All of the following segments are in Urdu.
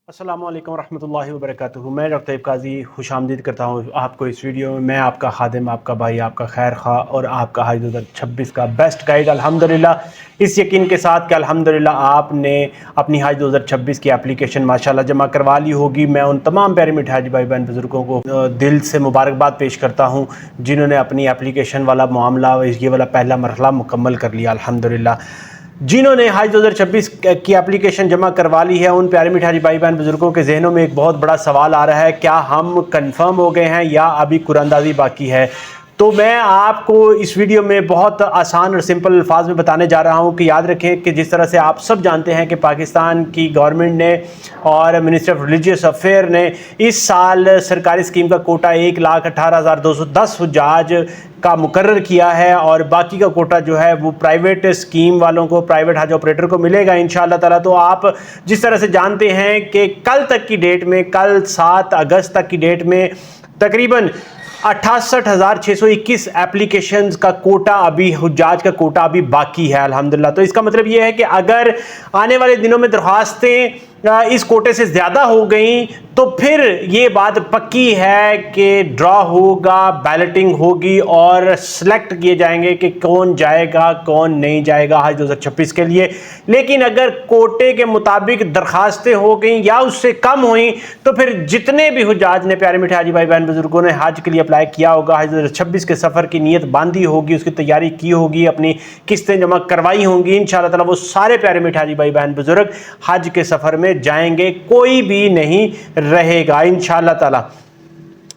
السلام علیکم ورحمۃ اللہ وبرکاتہ۔ میں ڈاکٹر طیب قاضی خوش آمدید کرتا ہوں آپ کو اس ویڈیو میں۔ میں آپ کا خادم، آپ کا بھائی، آپ کا خیر خواہ اور آپ کا حج 2026 کا بیسٹ گائیڈ الحمدللہ، اس یقین کے ساتھ کہ الحمدللہ آپ نے اپنی حج 2026 کی اپلیکیشن ماشاءاللہ جمع کروا لی ہوگی۔ میں ان تمام پیارے میٹھے حاجی بھائی بہن بزرگوں کو دل سے مبارکباد پیش کرتا ہوں جنہوں نے اپنی اپلیکیشن والا معاملہ، یہ والا پہلا مرحلہ مکمل کر لیا الحمدللہ۔ جنہوں نے حج 2026 کی اپلیکیشن جمع کروا لی ہے، ان پیارے میٹھے حاجی بھائی بہن بزرگوں کے ذہنوں میں ایک بہت بڑا سوال آ رہا ہے، کیا ہم کنفرم ہو گئے ہیں یا ابھی قرعہ اندازی باقی ہے؟ تو میں آپ کو اس ویڈیو میں بہت آسان اور سمپل الفاظ میں بتانے جا رہا ہوں کہ یاد رکھیں کہ جس طرح سے آپ سب جانتے ہیں کہ پاکستان کی گورنمنٹ نے اور منسٹر آف ریلیجیس افیئر نے اس سال سرکاری اسکیم کا کوٹا 1,18,210 حجاج کا مقرر کیا ہے، اور باقی کا کوٹا جو ہے وہ پرائیویٹ اسکیم والوں کو، پرائیویٹ حج آپریٹر کو ملے گا انشاءاللہ تعالیٰ۔ تو آپ جس طرح سے جانتے ہیں کہ کل تک کی ڈیٹ میں، کل 7 اگست تک کی ڈیٹ میں تقریباً 68,621 اپلیکیشنز کا کوٹا ابھی، حجاج کا کوٹا ابھی باقی ہے الحمدللہ۔ تو اس کا مطلب یہ ہے کہ اگر آنے والے دنوں میں درخواستیں اس کوٹے سے زیادہ ہو گئیں تو پھر یہ بات پکی ہے کہ ڈرا ہوگا، بیلٹنگ ہوگی اور سلیکٹ کیے جائیں گے کہ کون جائے گا کون نہیں جائے گا حج 2026 کے لیے۔ لیکن اگر کوٹے کے مطابق درخواستیں ہو گئیں یا اس سے کم ہوئیں تو پھر جتنے بھی حجاج نے، پیارے میٹھے حاجی بھائی بہن بزرگوں نے حج کے لیے اپلائی کیا ہوگا، حج 2026 کے سفر کی نیت باندھی ہوگی، اس کی تیاری کی ہوگی، اپنی قسطیں جمع کروائی ہوں گی، انشاءاللہ تعالیٰ وہ سارے پیارے میٹھے حاجی بھائی بہن بزرگ حج کے سفر میں جائیں گے، کوئی بھی نہیں رہے گا انشاءاللہ تعالیٰ۔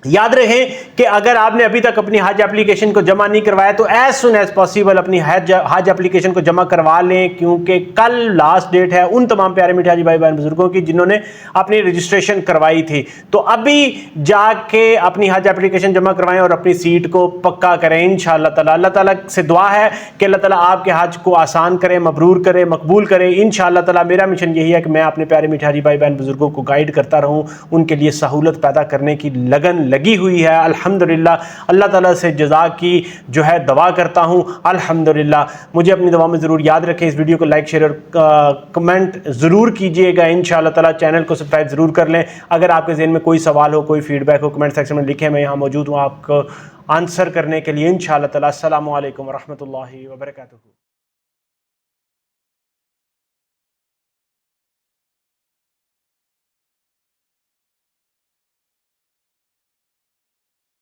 یاد رہیں کہ اگر آپ نے ابھی تک اپنی حج اپلیکیشن کو جمع نہیں کروایا تو ایز سون ایز پاسیبل اپنی حج اپلیکیشن کو جمع کروا لیں، کیونکہ کل لاسٹ ڈیٹ ہے ان تمام پیارے میٹھے حاجی بھائی بہن بزرگوں کی جنہوں نے اپنی رجسٹریشن کروائی تھی۔ تو ابھی جا کے اپنی حج اپلیکیشن جمع کروائیں اور اپنی سیٹ کو پکا کریں انشاءاللہ تعالیٰ۔ اللہ تعالیٰ سے دعا ہے کہ اللہ تعالیٰ آپ کے حج کو آسان کرے، مبرور کرے، مقبول کرے انشاءاللہ تعالیٰ۔ میرا مشن یہی ہے کہ میں اپنے پیارے میٹھے حاجی بھائی بہن بزرگوں کو گائیڈ کرتا رہوں، ان کے لیے سہولت پیدا کرنے کی لگن لگی ہوئی ہے الحمدللہ۔ اللہ تعالیٰ سے جزا کی جو ہے دعا کرتا ہوں الحمدللہ۔ مجھے اپنی دعا میں ضرور یاد رکھیں، اس ویڈیو کو لائک، شیئر اور کمنٹ ضرور کیجئے گا انشاءاللہ تعالیٰ۔ چینل کو سبسکرائب ضرور کر لیں۔ اگر آپ کے ذہن میں کوئی سوال ہو، کوئی فیڈ بیک ہو، کمنٹ سیکشن میں لکھیں، میں یہاں موجود ہوں آپ کو آنسر کرنے کے لیے انشاءاللہ تعالیٰ۔ السلام علیکم ورحمۃ اللہ وبرکاتہ۔